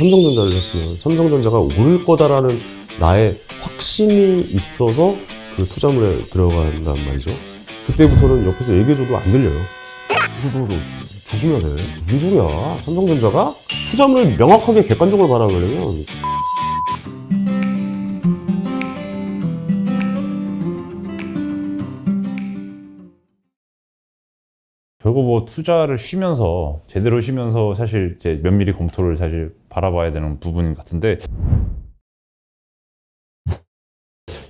삼성전자를 샀으면 삼성전자가 오를 거다라는 나의 확신이 있어서 그 투자물에 들어간단 말이죠. 그때부터는 옆에서 얘기해줘도 안 들려요. 너 조심해야 돼. 무슨 소리야? 삼성전자가 투자물을 명확하게 객관적으로 바라보려면 결국 뭐 투자를 쉬면서 제대로 쉬면서 사실 이제 면밀히 검토를 사실 바라봐야 되는 부분 같은데,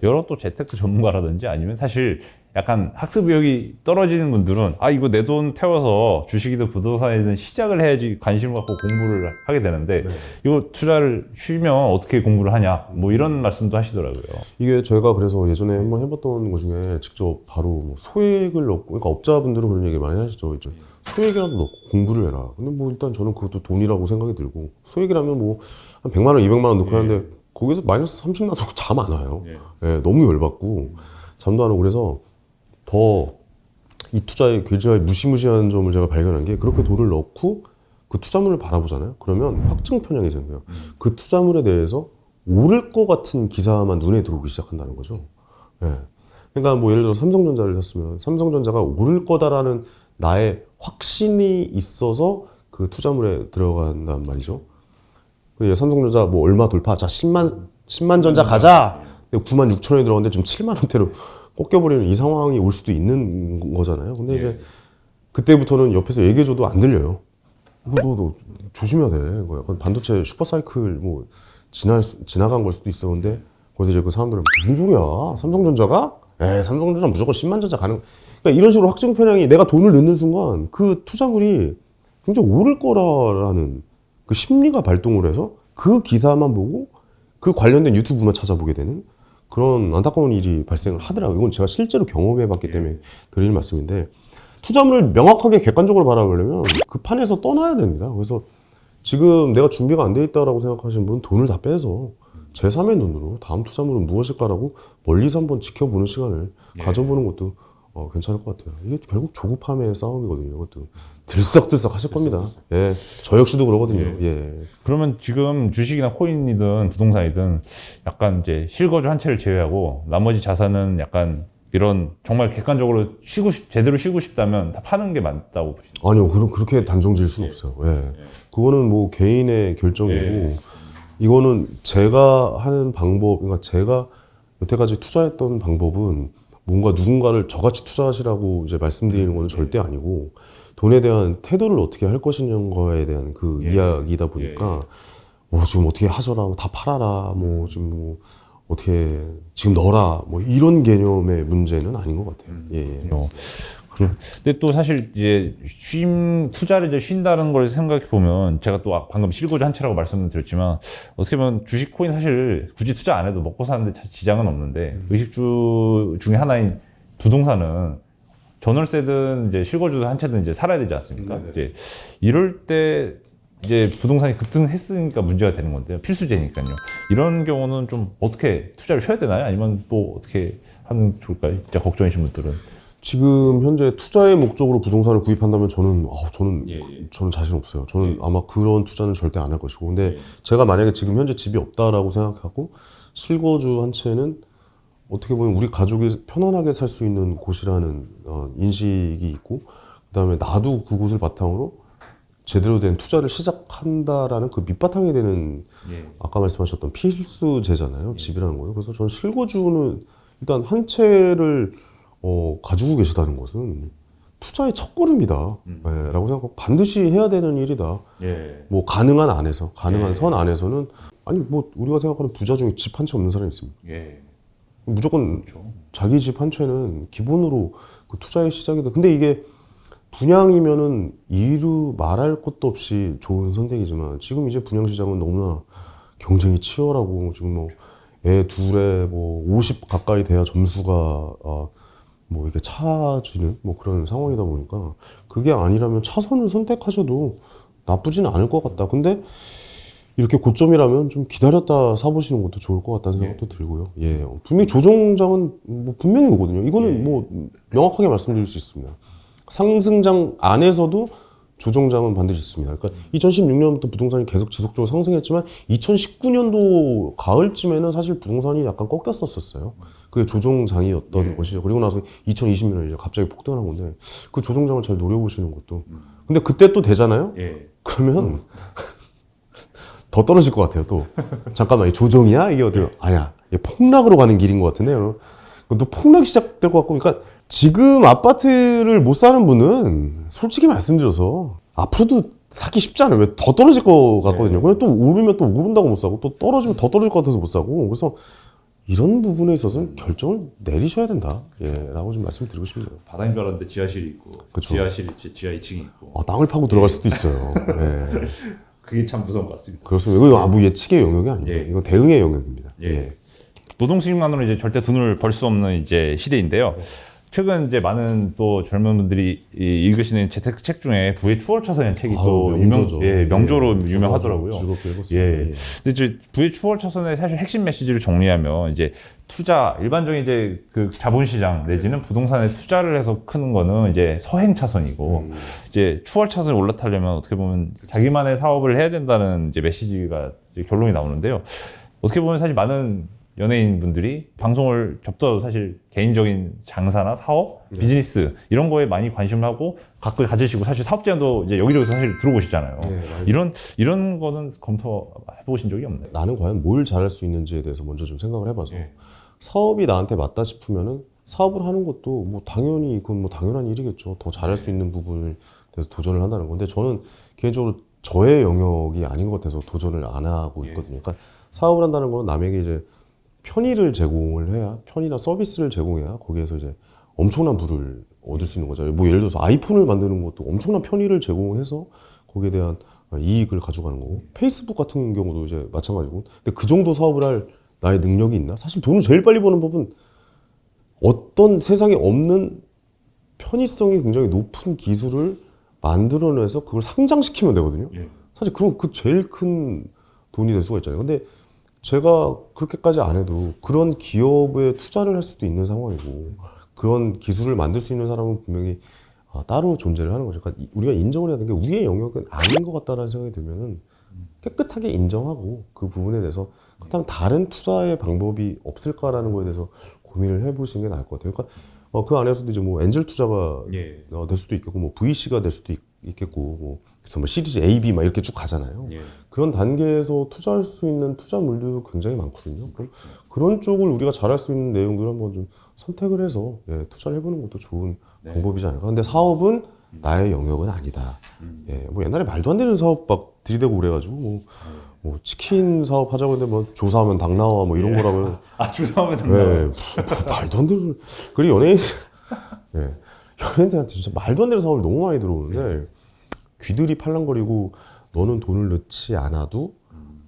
여러 또 재테크 전문가라든지 아니면 사실 약간 학습 의욕이 떨어지는 분들은 이거 내 돈 태워서 주식이든 부동산이든 시작을 해야지 관심을 갖고 공부를 하게 되는데, 이거 투자를 쉬면 어떻게 공부를 하냐 뭐 이런 말씀도 하시더라고요. 이게 제가 그래서 예전에 한번 해봤던 것 중에 직접 바로 뭐 소액을 넣고, 그러니까 업자분들은 그런 얘기 많이 하시죠. 이제 소액이라도 넣고 공부를 해라. 근데 뭐 일단 저는 그것도 돈이라고 생각이 들고, 소액이라면 뭐 한 100만 원, 200만 원 넣고 하는데 거기서 마이너스 30 나도 잠 안 와요. 예, 너무 열받고 잠도 안 오고. 그래서 더 이 투자의 굉장히 무시무시한 점을 제가 발견한 게, 그렇게 돈을 넣고 그 투자물을 바라보잖아요. 그러면 확증 편향이 생겨요. 그 투자물에 대해서 오를 것 같은 기사만 눈에 들어오기 시작한다는 거죠. 예. 그러니까 뭐 예를 들어 삼성전자를 샀으면 삼성전자가 오를 거다라는 나의 확신이 있어서 그 투자물에 들어간단 말이죠. 삼성전자 뭐 얼마 돌파, 자 10만 전자 가자. 9만 6천 원에 들어갔는데 지금 7만 원대로 꺾여버리는 이 상황이 올 수도 있는 거잖아요. 근데 이제 그때부터는 옆에서 얘기해줘도 안 들려요. 너 조심해야 돼. 약간 반도체 슈퍼사이클 뭐 지나간 걸 수도 있어. 근데 거기서 이제 그 사람들은 무슨 소리야? 삼성전자가? 삼성전자 무조건 10만 전자 가는. 그러니까 이런 식으로 확증 편향이, 내가 돈을 넣는 순간 그 투자물이 굉장히 오를 거라는 그 심리가 발동을 해서 그 기사만 보고 그 관련된 유튜브만 찾아보게 되는 그런 안타까운 일이 발생을 하더라고요. 이건 제가 실제로 경험해봤기 때문에 드리는 말씀인데, 투자물을 명확하게 객관적으로 바라보려면 그 판에서 떠나야 됩니다. 그래서 지금 내가 준비가 안 돼 있다라고 생각하시는 분은 돈을 다 빼서 제3의 눈으로 다음 투자물은 무엇일까라고 멀리서 한번 지켜보는 시간을 가져보는 것도 괜찮을 것 같아요. 이게 결국 조급함의 싸움이거든요. 이것도 들썩들썩 하실 겁니다. 예, 저 역시도 그러거든요. 예. 그러면 지금 주식이나 코인이든 부동산이든 약간 이제 실거주 한 채를 제외하고 나머지 자산은 약간 이런 정말 객관적으로 제대로 쉬고 싶다면 다 파는 게 맞다고 보시죠? 아니요, 그렇게 단정 지을 수는 없어요. 예. 그거는 뭐 개인의 결정이고, 이거는 제가 하는 방법, 그러니까 제가 여태까지 투자했던 방법은 뭔가 누군가를 저같이 투자하시라고 이제 말씀드리는 건 절대 아니고, 돈에 대한 태도를 어떻게 할 것이냐에 대한 그 이야기이다 보니까, 지금 어떻게 하셔라, 다 팔아라, 뭐 지금 뭐 어떻게 지금 넣어라, 뭐 이런 개념의 문제는 아닌 것 같아요. 근데 또 사실 이제 투자를 이제 쉰다는 걸 생각해 보면, 제가 또 방금 실거주 한 채라고 말씀드렸지만, 어떻게 보면 주식, 코인 사실 굳이 투자 안 해도 먹고 사는데 지장은 없는데, 의식주 중에 하나인 부동산은 전월세든 이제 실거주 한 채든 이제 살아야 되지 않습니까? 이제 이럴 때 이제 부동산이 급등했으니까 문제가 되는 건데요. 필수제니까요. 이런 경우는 좀 어떻게 투자를 쉬어야 되나요? 아니면 또 어떻게 하면 좋을까요? 진짜 걱정이신 분들은. 지금 현재 투자의 목적으로 부동산을 구입한다면 저는 자신 없어요. 저는 아마 그런 투자는 절대 안 할 것이고, 근데 제가 만약에 지금 현재 집이 없다라고 생각하고 실거주 한 채는 어떻게 보면 우리 가족이 편안하게 살 수 있는 곳이라는 인식이 있고, 그다음에 나도 그곳을 바탕으로 제대로 된 투자를 시작한다라는 그 밑바탕이 되는 아까 말씀하셨던 필수제잖아요. 집이라는 거예요. 그래서 저는 실거주는 일단 한 채를 가지고 계시다는 것은 투자의 첫걸음이다 라고 생각하고, 반드시 해야 되는 일이다. 뭐 가능한 안에서, 가능한 선 안에서는, 아니 뭐 우리가 생각하는 부자 중에 집 한 채 없는 사람이 있습니다. 무조건 자기 집 한 채는 기본으로 그 투자의 시작이다. 근데 이게 분양이면은 이루 말할 것도 없이 좋은 선택이지만, 지금 이제 분양 시장은 너무나 경쟁이 치열하고, 지금 뭐 애 둘에 뭐 50 가까이 돼야 점수가 뭐 이게 차지는 뭐 그런 상황이다 보니까, 그게 아니라면 차선을 선택하셔도 나쁘지는 않을 것 같다. 근데 이렇게 고점이라면 좀 기다렸다 사보시는 것도 좋을 것 같다는 생각도 들고요. 분명히 조정장은 뭐 분명히 오거든요. 이거는 뭐 명확하게 말씀드릴 수 있습니다. 상승장 안에서도 조정장은 반드시 있습니다. 그러니까 2016년부터 부동산이 계속 지속적으로 상승했지만 2019년도 가을쯤에는 사실 부동산이 약간 꺾였었어요. 그게 조정장이었던 것이죠. 그리고 나서 2020년에 이제 갑자기 폭등한 건데 그 조정장을 잘 노려보시는 것도. 근데 그때 또 되잖아요. 그러면 더 떨어질 것 같아요. 또 잠깐만 이 조정이야? 이게 어떻게? 아니야. 이게 폭락으로 가는 길인 것 같은데요. 또 폭락이 시작될 것 같고, 그러니까 지금 아파트를 못 사는 분은 솔직히 말씀드려서 앞으로도 사기 쉽지 않아요. 왜 더 떨어질 것 같거든요. 근데 또 오르면 또 오른다고 못 사고, 또 떨어지면 더 떨어질 것 같아서 못 사고, 그래서 이런 부분에 있어서는 결정을 내리셔야 된다. 예, 라고 좀 말씀드리고 싶네요. 바다인 줄 알았는데 지하실이 있고, 그쵸. 지하 2층이 있고. 땅을 파고 들어갈 수도 있어요. 예. 그게 참 무서운 것 같습니다. 그렇습니다. 이거 아무 예측의 영역이 아닙니다. 예. 이건 대응의 영역입니다. 예. 예. 노동 수입만으로 이제 절대 돈을 벌 수 없는 이제 시대인데요. 최근 이제 많은 또 젊은 분들이 읽으시는 재테크 중에 부의 추월차선이라는 책이 또 명조로 유명하더라고요. 즐겁게 읽었습니다. 예. 예. 근데 이제 부의 추월차선의 사실 핵심 메시지를 정리하면 이제 투자 일반적인 이제 그 자본시장 내지는 부동산에 투자를 해서 크는 거는 이제 서행차선이고 이제 추월차선에 올라타려면 어떻게 보면 자기만의 사업을 해야 된다는 이제 메시지가 이제 결론이 나오는데요. 어떻게 보면 사실 많은 연예인분들이 방송을 접도 사실 개인적인 장사나 사업, 비즈니스 이런 거에 많이 관심을 하고 각을 가지시고 사실 사업 제안도 이제 여기저기서 사실 들어보시잖아요. 이런 거는 검토해 보신 적이 없나요? 나는 과연 뭘 잘할 수 있는지에 대해서 먼저 좀 생각을 해봐서 예. 사업이 나한테 맞다 싶으면은 사업을 하는 것도 뭐 당연히 그건 뭐 당연한 일이겠죠. 더 잘할 수 있는 부분을 대해서 도전을 한다는 건데 저는 개인적으로 저의 영역이 아닌 것 같아서 도전을 안 하고 있거든요. 그러니까 사업을 한다는 건 남에게 이제 편의를 제공을 해야 편의나 서비스를 제공해야 거기에서 이제 엄청난 부를 얻을 수 있는 거잖아요. 뭐 예를 들어서 아이폰을 만드는 것도 엄청난 편의를 제공해서 거기에 대한 이익을 가져가는 거고 페이스북 같은 경우도 이제 마찬가지고 근데 그 정도 사업을 할 나의 능력이 있나? 사실 돈을 제일 빨리 버는 법은 어떤 세상에 없는 편의성이 굉장히 높은 기술을 만들어내서 그걸 상장시키면 되거든요. 사실 그럼 그 제일 큰 돈이 될 수가 있잖아요. 근데 제가 그렇게까지 안 해도 그런 기업에 투자를 할 수도 있는 상황이고 그런 기술을 만들 수 있는 사람은 분명히 따로 존재를 하는 거죠. 그러니까 우리가 인정을 해야 되는 게 우리의 영역은 아닌 것 같다라는 생각이 들면은 깨끗하게 인정하고 그 부분에 대해서 그렇다면 다른 투자의 방법이 없을까라는 거에 대해서 고민을 해보시는 게 나을 것 같아요. 그러니까 그 안에서도 이제 뭐 엔젤 투자가 될 수도 있겠고 뭐 VC가 될 수도 있겠고 뭐 그래서 뭐 시리즈 A, B 막 이렇게 쭉 가잖아요. 그런 단계에서 투자할 수 있는 투자물들도 굉장히 많거든요. 그럼 그런 쪽을 우리가 잘할 수 있는 내용들을 한번 좀 선택을 해서 투자를 해보는 것도 좋은 방법이지 않을까. 근데 사업은 나의 영역은 아니다. 뭐 옛날에 말도 안 되는 사업 막 들이대고 그래가지고 뭐 치킨 사업 하자고 했는데 뭐 조사하면 닭 나와 뭐 이런 거라고. 조사하면 닭 나와. 말도 안 되는. 그리고 연예인들한테 진짜 말도 안 되는 사업을 너무 많이 들어오는데 귀들이 팔랑거리고 너는 돈을 넣지 않아도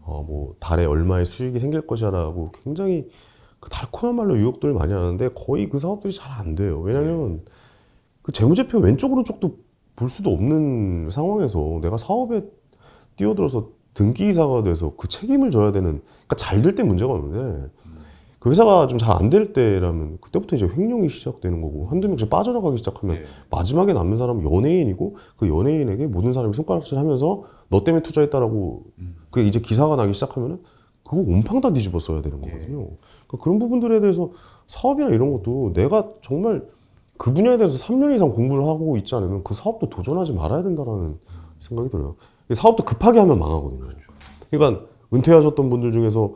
뭐 달에 얼마의 수익이 생길 것이라고 굉장히 그 달콤한 말로 유혹들을 많이 하는데 거의 그 사업들이 잘 안 돼요. 왜냐하면 그 재무제표 왼쪽 오른쪽도 볼 수도 없는 상황에서 내가 사업에 뛰어들어서 등기이사가 돼서 그 책임을 져야 되는, 그러니까 잘 될 때 문제가 없는데 그 회사가 좀 잘 안 될 때라면 그때부터 이제 횡령이 시작되는 거고 한두 명씩 빠져나가기 시작하면 마지막에 남는 사람은 연예인이고 그 연예인에게 모든 사람이 손가락질하면서 너 때문에 투자했다라고 그게 이제 기사가 나기 시작하면은 그거 온팡 다 뒤집어 써야 되는 거거든요. 그러니까 그런 부분들에 대해서 사업이나 이런 것도 내가 정말 그 분야에 대해서 3년 이상 공부를 하고 있지 않으면 그 사업도 도전하지 말아야 된다라는 생각이 들어요. 사업도 급하게 하면 망하거든요. 그러니까 은퇴하셨던 분들 중에서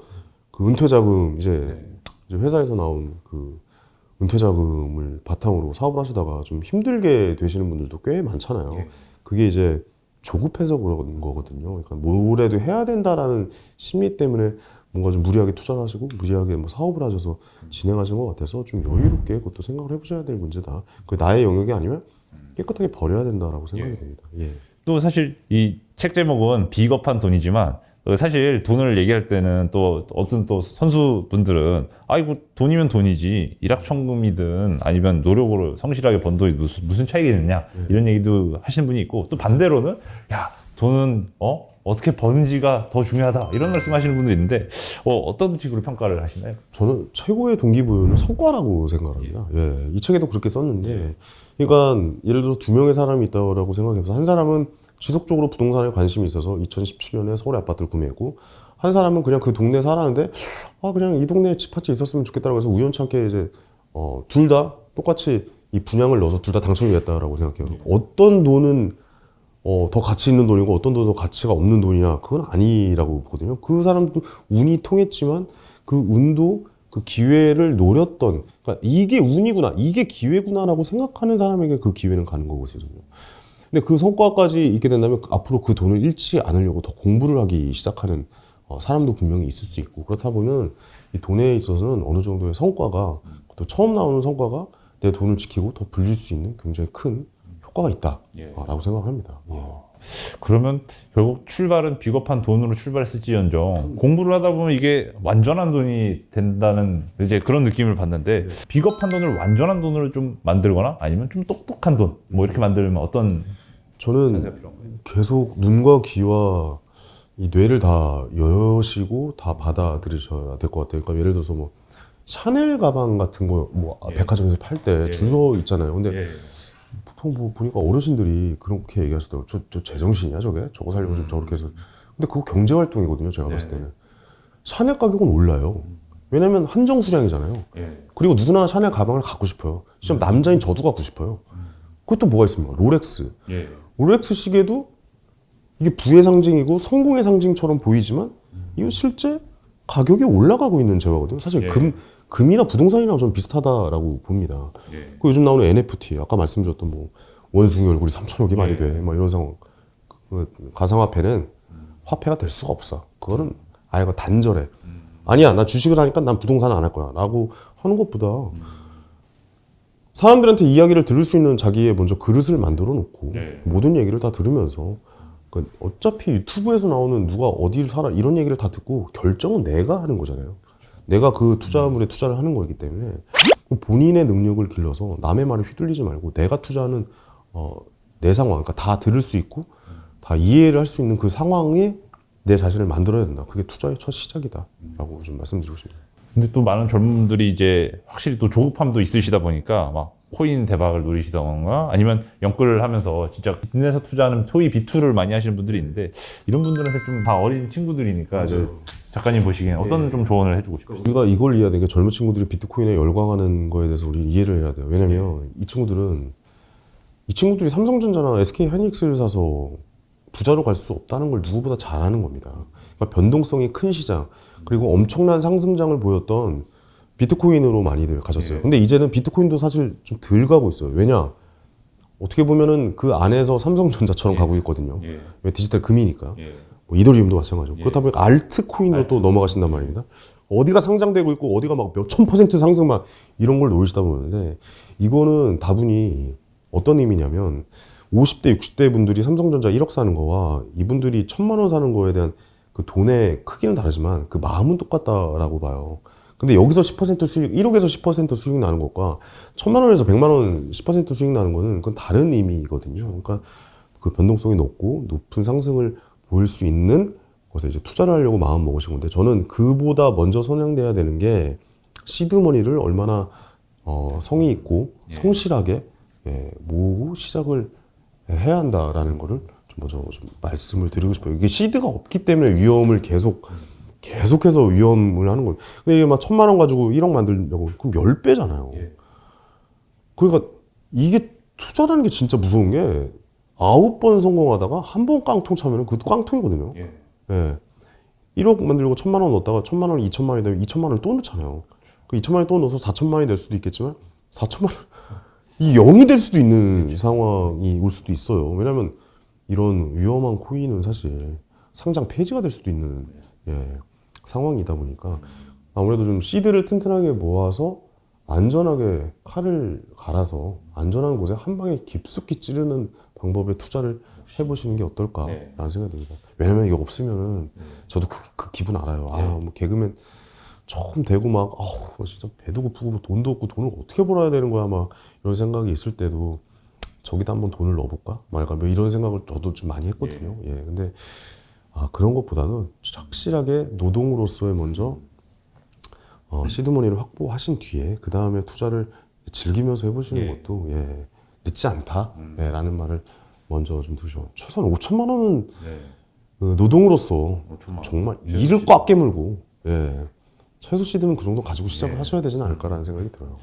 그 은퇴자금 이제 회사에서 나온 그 은퇴자금을 바탕으로 사업을 하시다가 좀 힘들게 되시는 분들도 꽤 많잖아요. 그게 이제 조급해서 그런 거거든요. 그러니까 뭐라도 해야 된다라는 심리 때문에 뭔가 좀 무리하게 투자를 하시고 무리하게 뭐 사업을 하셔서 진행하신 것 같아서 좀 여유롭게 그것도 생각을 해보셔야 될 문제다. 그 나의 영역이 아니면 깨끗하게 버려야 된다라고 생각이 됩니다. 또 사실 이 책 제목은 비겁한 돈이지만 사실 돈을 얘기할 때는 또 어떤 또 선수분들은 아이고 돈이면 돈이지 일확천금이든 아니면 노력으로 성실하게 번 돈이 무슨 차이겠느냐 이런 얘기도 하시는 분이 있고 또 반대로는 야 돈은 어떻게 버는지가 더 중요하다 이런 말씀하시는 분들이 있는데 어떤 식으로 평가를 하시나요? 저는 최고의 동기부여는 성과라고 생각합니다. 이 책에도 그렇게 썼는데 그러니까 예를 들어서 두 명의 사람이 있다고 생각해서 한 사람은 지속적으로 부동산에 관심이 있어서 2017년에 서울에 아파트를 구매했고, 한 사람은 그냥 그 동네에 살았는데 그냥 이 동네에 집 한 채 있었으면 좋겠다라고 해서 우연찮게 이제 둘 다 똑같이 이 분양을 넣어서 둘 다 당첨이 됐다라고 생각해요. 어떤 돈은 더 가치 있는 돈이고 어떤 돈은 더 가치가 없는 돈이냐, 그건 아니라고 보거든요. 그 사람도 운이 통했지만 그 운도 그 기회를 노렸던, 그러니까 이게 운이구나, 이게 기회구나라고 생각하는 사람에게 그 기회는 가는 거거든요. 근데 그 성과까지 있게 된다면 앞으로 그 돈을 잃지 않으려고 더 공부를 하기 시작하는 사람도 분명히 있을 수 있고, 그렇다 보면 이 돈에 있어서는 어느 정도의 성과가, 또 처음 나오는 성과가 내 돈을 지키고 더 불릴 수 있는 굉장히 큰 효과가 있다라고 생각합니다. 예. 그러면 결국 출발은 비겁한 돈으로 출발했을지언정 공부를 하다 보면 이게 완전한 돈이 된다는 이제 그런 느낌을 받는데, 비겁한 돈을 완전한 돈으로 좀 만들거나 아니면 좀 똑똑한 돈 뭐 이렇게 만들면 어떤 저는 자세가 필요한가요? 계속 눈과 귀와 이 뇌를 다 여시고 다 받아들이셔야 될 것 같아요. 그러니까 예를 들어서 뭐 샤넬 가방 같은 거 뭐 백화점에서 팔 때 줄 서 있잖아요. 근데 보통 뭐 보니까 어르신들이 그렇게 얘기하시더라고요. 저 제정신이야 저게? 저거 살려고 지금 저렇게 해서. 근데 그거 경제활동이거든요, 제가 봤을 때는. 샤넬 가격은 올라요. 왜냐면 한정 수량이잖아요. 그리고 누구나 샤넬 가방을 갖고 싶어요. 심지어 남자인 저도 갖고 싶어요. 그것도 뭐가 있습니까? 롤렉스. 롤렉스 시계도 이게 부의 상징이고 성공의 상징처럼 보이지만 이거 실제 가격이 올라가고 있는 재화거든요. 사실 금이나 부동산이랑 좀 비슷하다라고 봅니다. 그 요즘 나오는 NFT, 아까 말씀드렸던 뭐 원숭이 얼굴이 3천억이 말이 돼, 막 이런 상황. 그 가상화폐는 화폐가 될 수가 없어. 그거는 아예 단절해. 아니야, 나 주식을 하니까 난 부동산은 안 할 거야 라고 하는 것보다 사람들한테 이야기를 들을 수 있는 자기의 먼저 그릇을 만들어 놓고 모든 얘기를 다 들으면서, 어차피 유튜브에서 나오는 누가 어디를 사라 이런 얘기를 다 듣고 결정은 내가 하는 거잖아요. 내가 그 투자물에 투자를 하는 거기 때문에 본인의 능력을 길러서 남의 말에 휘둘리지 말고 내가 투자하는 내 상황, 그러니까 다 들을 수 있고 다 이해를 할 수 있는 그 상황에 내 자신을 만들어야 된다. 그게 투자의 첫 시작이다라고 좀 말씀드리고 싶습니다. 근데 또 많은 젊은 분들이 이제 확실히 또 조급함도 있으시다 보니까 막 코인 대박을 노리시던가 아니면 연끌을 하면서 진짜 빚내서 투자하는 소위 비투를 많이 하시는 분들이 있는데, 이런 분들한테 좀 다 어린 친구들이니까 작가님 보시기엔 어떤 좀 조언을 해주고 싶으세요? 우리가 이걸 이해해야 되는 게, 젊은 친구들이 비트코인에 열광하는 거에 대해서 우리 이해를 해야 돼요. 왜냐면 이 친구들이 삼성전자나 SK 하이닉스를 사서 부자로 갈 수 없다는 걸 누구보다 잘 아는 겁니다. 그러니까 변동성이 큰 시장, 그리고 엄청난 상승장을 보였던 비트코인으로 많이들 가셨어요. 근데 이제는 비트코인도 사실 좀 덜 가고 있어요. 왜냐? 어떻게 보면은 그 안에서 삼성전자처럼 가고 있거든요. 왜? 디지털 금이니까. 뭐 이더리움도 마찬가지고. 그렇다 보니까 알트코인으로 또 넘어가신단 말입니다. 어디가 상장되고 있고 어디가 막 몇천 % 상승 막 이런 걸 노리시다 보는데, 이거는 다분히 어떤 의미냐면 50대, 60대 분들이 삼성전자 1억 사는 거와 이분들이 1,000만 원 사는 거에 대한 그 돈의 크기는 다르지만 그 마음은 똑같다라고 봐요. 근데 여기서 10% 수익, 1억에서 10% 수익 나는 것과 1,000만 원에서 100만 원 10% 수익 나는 거는 그건 다른 의미거든요. 그러니까 그 변동성이 높고 높은 상승을 보일 수 있는 것에 이제 투자를 하려고 마음 먹으신 건데, 저는 그보다 먼저 선양돼야 되는 게 시드머니를 얼마나 성의 있고 성실하게 모으고 시작을 해야 한다라는 거를 좀 먼저 좀 말씀을 드리고 싶어요. 이게 시드가 없기 때문에 위험을 계속해서 위험을 하는 거예요. 근데 이게 막 1,000만 원 가지고 1억 만들려고 그럼 10배잖아요. 그러니까 이게 투자라는 게 진짜 무서운 게 9번 성공하다가 한 번 깡통 차면은 그것도 깡통이거든요. 1억 만들고 1,000만 원 넣었다가 1,000만 원이 2,000만 원이 되면 2,000만 원을 또 넣잖아요. 그 2,000만 원을 또 넣어서 4,000만 원이 될 수도 있겠지만 4,000만 원 이 0이 될 수도 있는 상황이 올 수도 있어요. 왜냐면 이런 위험한 코인은 사실 상장 폐지가 될 수도 있는 상황이다 보니까 아무래도 좀 시드를 튼튼하게 모아서 안전하게 칼을 갈아서 안전한 곳에 한 방에 깊숙이 찌르는 방법에 투자를 해보시는 게 어떨까라는 생각이 듭니다. 왜냐면 이거 없으면은 저도 그 기분 알아요. 뭐 개그맨 처음 되고 막 진짜 배도 고프고 뭐 돈도 없고 돈을 어떻게 벌어야 되는 거야 막 이런 생각이 있을 때도 저기다 한번 돈을 넣어볼까? 뭐 이런 생각을 저도 좀 많이 했거든요. 근데 그런 것보다는 확실하게 노동으로서의 먼저 시드머니를 확보하신 뒤에 그 다음에 투자를 즐기면서 해보시는 것도 늦지 않다라는 말을 먼저 좀 드셔. 최소한 5천만 원은 네. 그 노동으로서 5천만 원. 정말 최소 이를 시드. 꽉 깨물고, 예. 최소 시드는 그 정도 가지고 시작을 네. 하셔야 되지 않을까라는 생각이 들어요.